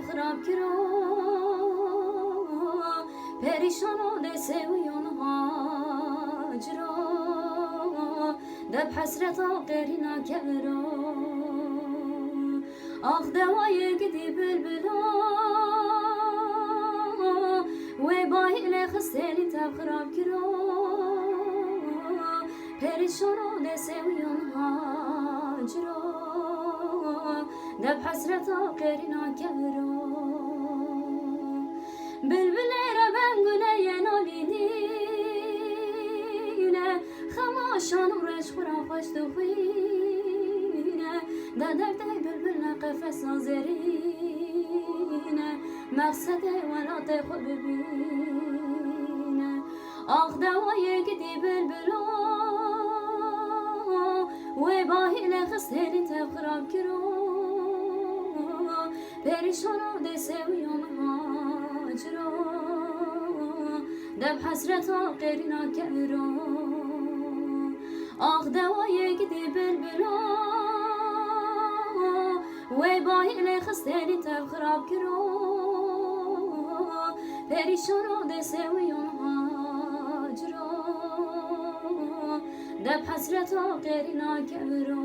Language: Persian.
خراب کرو پریشانو دسویون هاجرو دب حسرتا قرینا کرو آخ دوای گدی بلبلا و باهی لخستنی تب خراب کرو پریشانو دسویون هاجرو دب حسرتا قرینا کرو بلبل ربن گله ینالینینه خماشان و رش خورا خوش تو خوینه دا درد بلبل نقفص نازرینه مقصد ولات خود ببینه آخ دوای گدی بلبلا و باهی لخستنی تب خراب کرو پریشانو دسویون هاجرو دب حسرتا قرینا کرو آخ دوای گدی بلبلا و باهی لخستنی تب خراب کرو پریشانو دسویون هاجرو دب حسرتا قرینا کرو